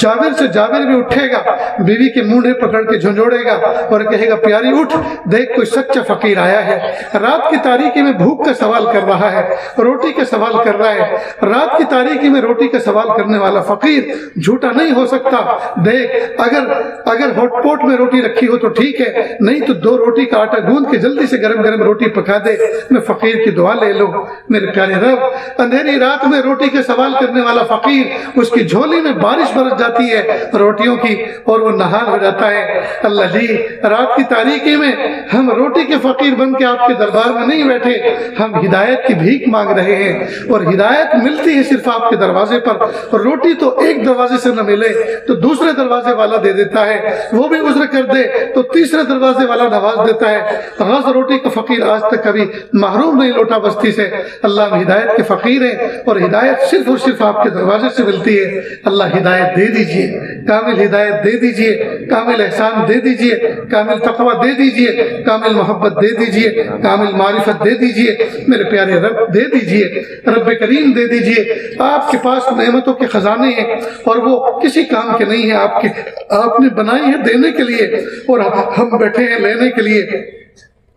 جابر سے جابر بھی اٹھے گا، بیوی کے منڈے پکڑ کے جھنجھوڑے گا اور کہے گا پیاری اٹھ، دیکھ کوئی سچا فقیر آیا ہے، رات کی تاریکی میں بھوک کا سوال کر رہا ہے، روٹی کا سوال کر رہا ہے، رات کی تاریکی میں روٹی کا سوال کرنے والا فقیر جھوٹا نہیں ہو سکتا۔ دیکھ اگر ہاٹ پوٹ میں روٹی رکھی ہو تو ٹھیک ہے، نہیں تو 2 روٹی کا آٹا گوندھ کے جلدی سے گرم گرم روٹی پکا دے، میں فقیر کی دعا لے لوں۔ میرے پیارے رب، اندھیری رات میں روٹی کے سوال کرنے والا فقیر، اس کی جھولی میں بارش برس جاتی ہے روٹیوں کی اور وہ نہال ہو جاتا ہے۔ اللہ جی، رات کی تاریکی میں ہم روٹی کے فقیر بن کے آپ کے دربار میں نہیں بیٹھے، ہم ہدایت کی بھیک مانگ رہے ہیں، اور ہدایت ملتی ہے صرف آپ کے دروازے پر، اور روٹی تو ایک دروازے سے نہ ملے تو دوسرے دروازے والا دے دیتا ہے، وہ بھی عذر کر دے تو تیسرے دروازے والا نواز دیتا ہے۔ غز روٹی کا فقیر آج تک کبھی محروم نہیں لوٹا بستی سے۔ اللہ ہم ہدایت کے فقیر ہیں، اور ہدایت صرف اور صرف آپ کے دروازے سے ملتی ہے۔ اللہ ہدایت دے دیجئے، کامل ہدایت دے دیجئے، کامل احسان دے دیجئے، کامل تقوی دے دیجئے، کامل محبت دے دیجئے، کامل معرفت دے دیجئے، میرے پیارے رب دے دیجئے، رب کریم دے دیجئے۔ آپ کے پاس نعمتوں کے خزانے ہیں اور وہ کسی کام کے نہیں ہیں، آپ نے بنائی ہیں دینے کے لیے اور ہم بیٹھے ہیں لینے کے لیے۔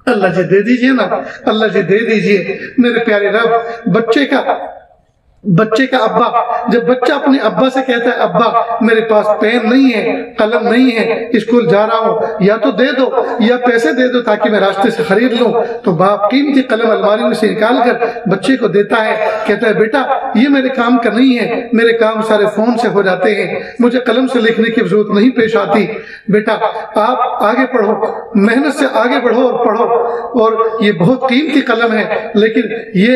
اللہ جی دے دیجئے نا، اللہ جی دے دیجئے۔ میرے پیارے رب، بچے کا ابا، جب بچہ اپنے ابا سے کہتا ہے ابا میرے پاس پین نہیں ہے، قلم نہیں ہے، اسکول جا رہا ہوں، یا تو دے دو یا پیسے دے دو تاکہ میں راستے سے خرید لوں، تو باپ قیمتی قلم الماری میں سے نکال کر بچے کو دیتا ہے، کہتا ہے بیٹا یہ میرے کام کا نہیں ہے، میرے کام سارے فون سے ہو جاتے ہیں، مجھے قلم سے لکھنے کی ضرورت نہیں پیش آتی، بیٹا آپ آگے پڑھو، محنت سے آگے بڑھو اور پڑھو، اور یہ بہت قیمتی قلم ہے، لیکن یہ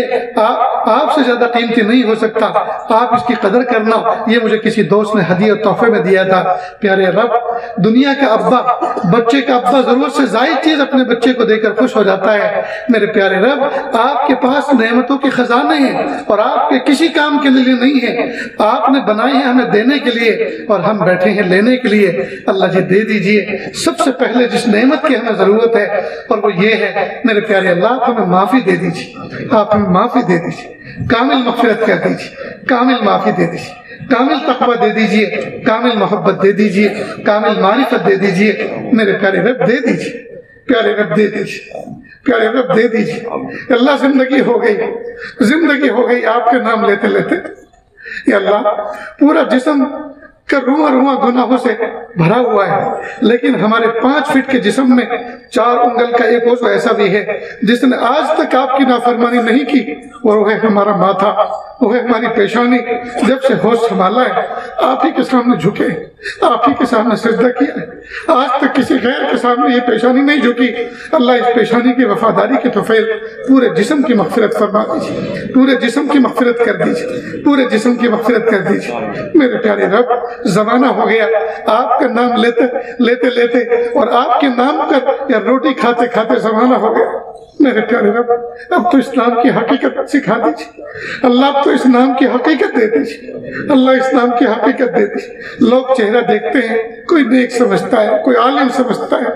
آپ سے زیادہ قیمتی نہیں ہو سکتا، آپ اس کی قدر کرنا۔ یہ مجھے کسی دوست نے ہدیہ اور تحفے میں دیا تھا۔ پیارے رب، دنیا کا ابا، بچے کا ابا ضرورت سے زائد چیز اپنے بچے کو دے کر خوش ہو جاتا ہے۔ میرے پیارے رب، آپ کے پاس نعمتوں کے خزانے ہیں اور آپ کے کسی کام کے لیے نہیں ہیں، آپ نے بنائے ہیں ہمیں دینے کے لیے اور ہم بیٹھے ہیں لینے کے لیے۔ اللہ جی دے دیجئے۔ سب سے پہلے جس نعمت کی ہمیں ضرورت ہے اور وہ یہ ہے میرے پیارے اللہ، آپ ہمیں معافی دے دیجئے، آپ ہمیں معافی دے دیجئے، کامل مغفرت کر دیجئے، کامل معافی دے دیجئے، کامل تقوی دے دیجئے، کامل محبت دے دیجئے، کامل معرفت دے دیجئے۔ میرے پیارے رب دے دیجئے، پیارے رب دے دیجئے، پیارے رب دے دیجئے۔ اللہ زندگی ہو گئی آپ کے نام لیتے لیتے۔ یا اللہ، پورا جسم کا رواں گناہوں سے بھرا ہوا ہے، لیکن ہمارے 5 فٹ کے جسم میں 4 انگل کا ایک عضو ایسا بھی ہے جس نے آج تک آپ کی نافرمانی نہیں کی، اور وہ ہے ہمارا ماتھا، وہ ہے ہماری پیشانی۔ جب سے ہوش سنبھالا ہے آپ ہی کے سامنے جھکے، آپ ہی کے سامنے سجدہ کیا ہے، آج تک کسی غیر کے سامنے یہ پیشانی نہیں جھکی۔ اللہ اس پیشانی کی وفاداری کے توفیل پورے جسم کی مغفرت فرما دیجیے، پورے جسم کی مغفرت کر دیجیے، پورے جسم کی مغفرت کر دیجیے۔ میرے پیارے رب، زمانہ ہو گیا آپ کا نام لیتے لیتے اور آپ کے نام پر یا روٹی کھاتے کھاتے زمانہ ہو گیا۔ میرے پیارے رب، اب تو اسلام کی حقیقت سکھا دیجیے، اللہ اب تو اس نام کی حقیقت دے دیجیے، اللہ اس نام کی حقیقت دے دیجیے۔ لوگ چہرہ دیکھتے ہیں، کوئی نیک سمجھتا ہے، کوئی عالم سمجھتا ہے۔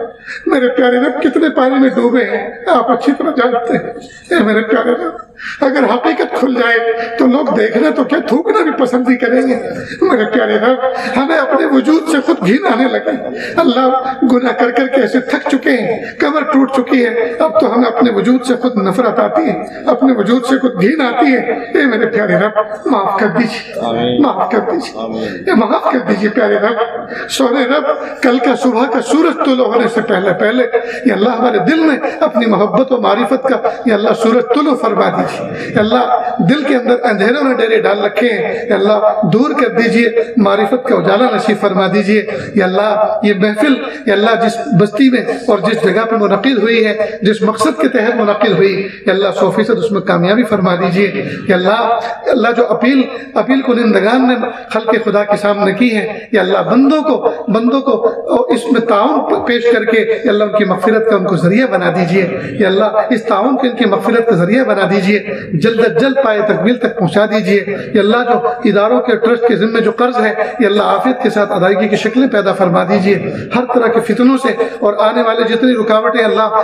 میرے پیارے رب، کتنے پانی میں ڈوبے ہیں آپ اچھی طرح جانتے ہیں۔ اے میرے پیارے رب، اگر حقیقت کھل جائے تو لوگ دیکھنا تو کیا تھوکنا بھی پسند ہی کریں گے۔ میرے پیارے رب، ہمیں اپنے وجود سے خود گھن آنے لگی۔ اللہ، گناہ کر کر کے ایسے تھک چکے ہیں، کمر ٹوٹ چکی ہے، اب تو ہمیں اپنے وجود سے خود نفرت آتی ہے، اپنے وجود سے خود گھن آتی ہے۔ اے میرے پیارے رب، معاف کر دیجیے، معاف کر دیجیے، معاف کر دیجیے پیارے رب۔ سونے رب، کل کا صبح کا سورج طلوع ہونے سے پہلے یا اللہ ہمارے دل میں اپنی محبت و معرفت کا یا اللہ سورج طلوع فرما دیجیے۔ یا اللہ، دل کے اندر اندھیروں نے ڈیرے ڈال رکھے ہیں، یا اللہ دور کر دیجیے، معرفت کا اجالا نصیب فرما دیجیے۔ یا اللہ، یہ محفل یا اللہ جس بستی میں اور جس جگہ پہ منعقد ہوئی ہے، جس مقصد کے تحت منعقد ہوئی، یا اللہ 100% اس میں کامیابی فرما دیجیے۔ یا اللہ جو اپیل کنندگان نے خلق خدا کے سامنے کی ہے، یا اللہ بندوں کو اس میں تعاون پیش کر کے یا اللہ ان کی مغفرت کا ان کو ذریعہ بنا دیجیے۔ یا اللہ اس تعاون کے ان کی مغفرت کا ذریعہ بنا دیجیے، جلد از جلد پائے تکمیل تک پہنچا دیجیے۔ یا اللہ جو اداروں کے ٹرسٹ کے ذمہ جو قرض ہے، یا اللہ عافیت کے ساتھ ادائیگی کی شکلیں پیدا فرما دیجیے، ہر طرح کے فتنوں سے اور آنے والے جتنی رکاوٹیں اللہ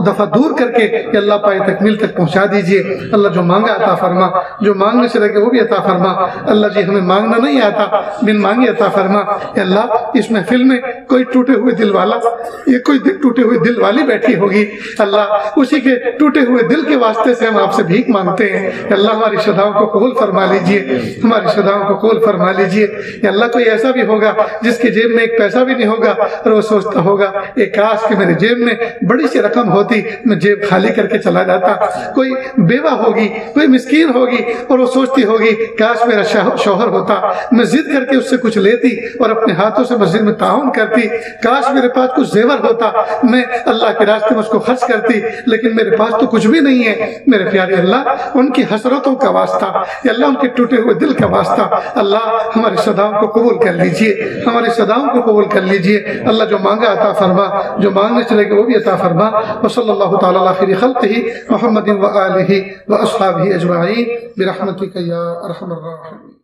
دفعہ دور کر کے یا اللہ پائے تکمیل تک پہنچا دیجیے۔ اللہ جو مانگا عطا فرما، جو مانگنے سے رہے وہ بھی عطا فرما۔ اللہ جی ہمیں مانگنا نہیں آتا، بن مانگے عطا فرما۔ یا اللہ اس محفل میں کوئی ٹوٹے ہوئے دل والا یا کوئی ٹوٹے ہوئے دل والی بیٹھی ہوگی، اللہ اسی کے ٹوٹے ہوئے دل کے واسطے سے ہم آپ سے بھیک مانگتے ہیں۔ یا اللہ ہماری شداؤں کو قبول فرما لیجئے، ہماری شداؤں کو قبول فرما لیجئے۔ یا اللہ کوئی ایسا بھی ہوگا جس کے جیب میں ایک پیسہ بھی نہیں ہوگا اور وہ سوچتا ہوگا ایک کاش کہ میرے جیب میں بڑی سی رقم ہوتی، میں جیب خالی کر کے چلا جاتا۔ کوئی بیوہ ہوگی، کوئی مسکین ہوگی اور وہ سوچتی ہوگی کاش میرا شوہر ہوتا، میں ضد کر کے اس سے کچھ لیتی اور اپنے ہاتھوں سے مسجد میں تعاون کرتی۔ کاش میرے پاس کچھ زیور ہوتا، میں اللہ کے راستے میں اس کو خرچ کرتی، لیکن میرے پاس تو کچھ بھی نہیں ہے۔ میرے پیارے اللہ، ان کی حسرتوں کا واسطہ یا اللہ ان کے ٹوٹے ہوئے دل کا واسطہ، اللہ ہماری صداؤں کو قبول کر لیجئے، ہماری صداؤں کو قبول کر لیجئے۔ اللہ جو مانگا عطا فرما، جو مانگنے چلے گا وہ بھی عطا فرما۔ وصلی اللہ تعالی علی خیر خلقہ محمد و آلہ و اصحابہ اجمعین برحمتک یا ارحم الراحمین۔